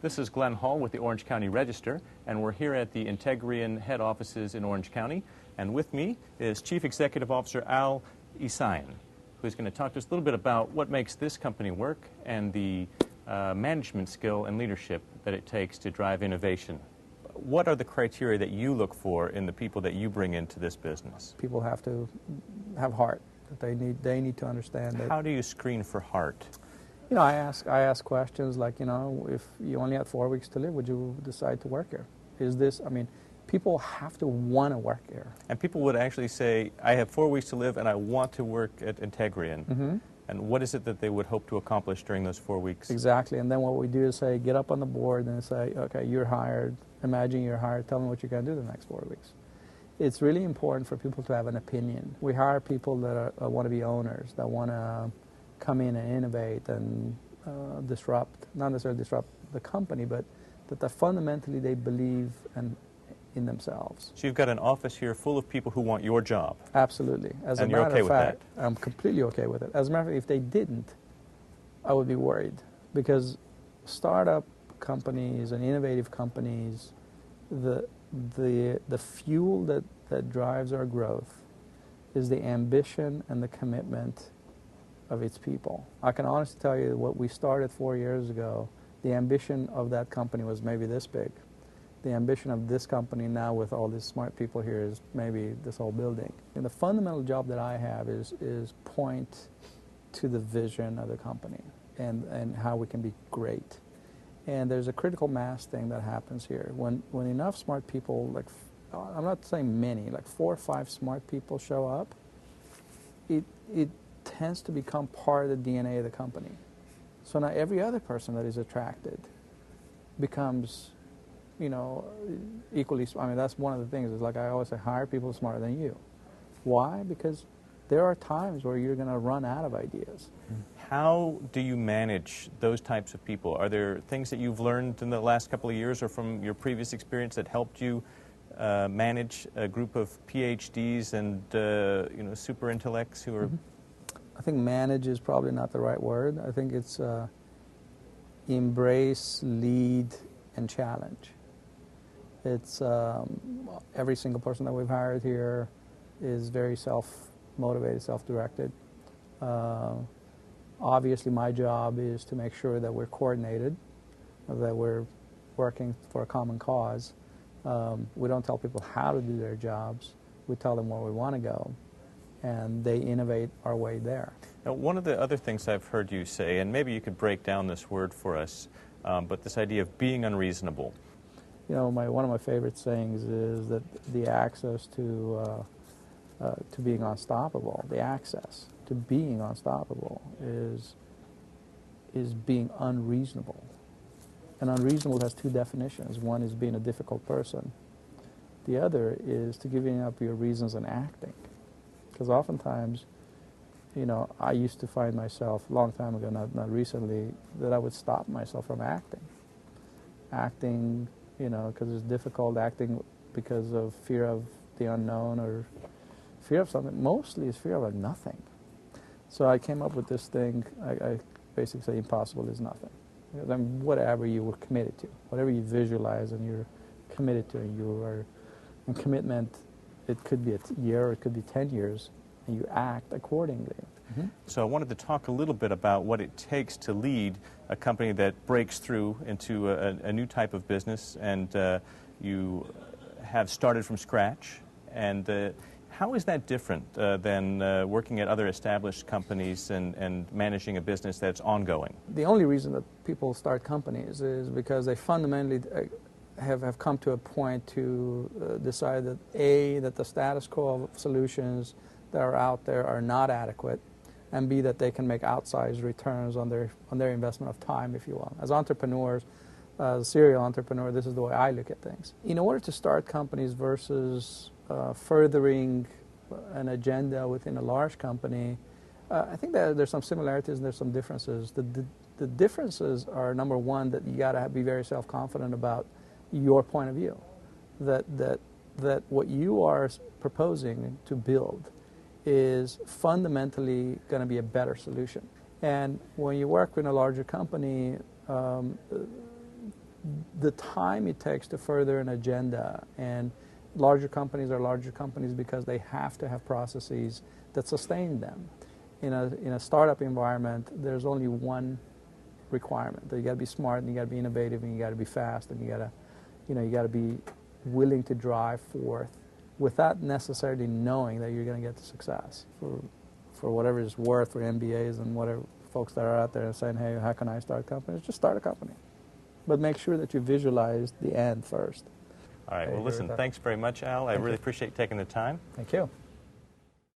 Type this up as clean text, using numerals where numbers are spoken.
This is Glenn Hall with the Orange County Register, and we're here at the Integrian head offices in Orange County. And with me is Chief Executive Officer Al Eisaian, who's going to talk to us a little bit about what makes this company work and the management skill and leadership that it takes to drive innovation. What are the criteria that you look for in the people that you bring into this business? People have to have heart. They need to understand that. How do you screen for heart? You know, I ask questions like, you know, if you only had 4 weeks to live, would you decide to work here? Is this, I mean, people have to want to work here. And people would actually say, I have 4 weeks to live and I want to work at Integrian. Mm-hmm. And what is it that they would hope to accomplish during those 4 weeks? Exactly. And then what we do is say, get up on the board and say, okay, you're hired. Imagine you're hired. Tell me what you're going to do the next 4 weeks. It's really important for people to have an opinion. We hire people that want to be owners, that want to come in and innovate and disrupt, not necessarily disrupt the company, but that fundamentally they believe in themselves. So you've got an office here full of people who want your job. Absolutely. As and a you're matter okay of with fact, that? I'm completely okay with it. As a matter of fact, if they didn't, I would be worried, because startup companies and innovative companies, the fuel that drives our growth is the ambition and the commitment of its people. I can honestly tell you what we started 4 years ago, the ambition of that company was maybe this big. The ambition of this company now with all these smart people here is maybe this whole building. And the fundamental job that I have is point to the vision of the company and how we can be great. And there's a critical mass thing that happens here. When enough smart people, like, I'm not saying many, like 4 or 5 smart people show up, it tends to become part of the DNA of the company. So now every other person that is attracted becomes, you know, equally, I mean, that's one of the things, is like I always say, hire people smarter than you. Why? Because there are times where you're going to run out of ideas. How do you manage those types of people? Are there things that you've learned in the last couple of years or from your previous experience that helped you manage a group of PhDs and you know, super intellects who are... I think manage is probably not the right word. I think it's embrace, lead, and challenge. It's every single person that we've hired here is very self-motivated, self-directed. Obviously, my job is to make sure that we're coordinated, that we're working for a common cause. We don't tell people how to do their jobs. We tell them where we want to go, and they innovate our way there. Now, one of the other things I've heard you say, and maybe you could break down this word for us, but this idea of being unreasonable. You know, one of my favorite sayings is that the access to being unstoppable, the access to being unstoppable is being unreasonable. And unreasonable has 2 definitions. One is being a difficult person. The other is to giving up your reasons and acting. Because oftentimes, you know, I used to find myself, a long time ago, not recently, that I would stop myself from acting. Acting, you know, because it's difficult, acting because of fear of the unknown or fear of something. Mostly it's fear of nothing. So I came up with this thing, I basically say impossible is nothing. Because whatever you were committed to, whatever you visualize and you're committed to, and you are in commitment, it could be a year, it could be 10 years, and you act accordingly. Mm-hmm. So I wanted to talk a little bit about what it takes to lead a company that breaks through into a new type of business, and you have started from scratch. And how is that different than working at other established companies and managing a business that's ongoing? The only reason that people start companies is because they fundamentally have come to a point to decide that A, that the status quo of solutions that are out there are not adequate, and B, that they can make outsized returns on their investment of time, if you will. As entrepreneurs, as a serial entrepreneur, this is the way I look at things. In order to start companies versus furthering an agenda within a large company, I think that there's some similarities and there's some differences. The differences are, number one, that you got to be very self-confident about your point of view, that what you are proposing to build is fundamentally going to be a better solution. And when you work in a larger company, the time it takes to further an agenda. And larger companies are larger companies because they have to have processes that sustain them. In a startup environment, there's only one requirement: that you got to be smart, and you got to be innovative, and you got to be fast, and you got to be willing to drive forth without necessarily knowing that you're going to get to success. For whatever it's worth, for MBAs and whatever folks that are out there saying, hey, how can I start companies? Just start a company. But make sure that you visualize the end first. All right. Well, listen, thanks very much, Al. I really appreciate taking the time. Thank you.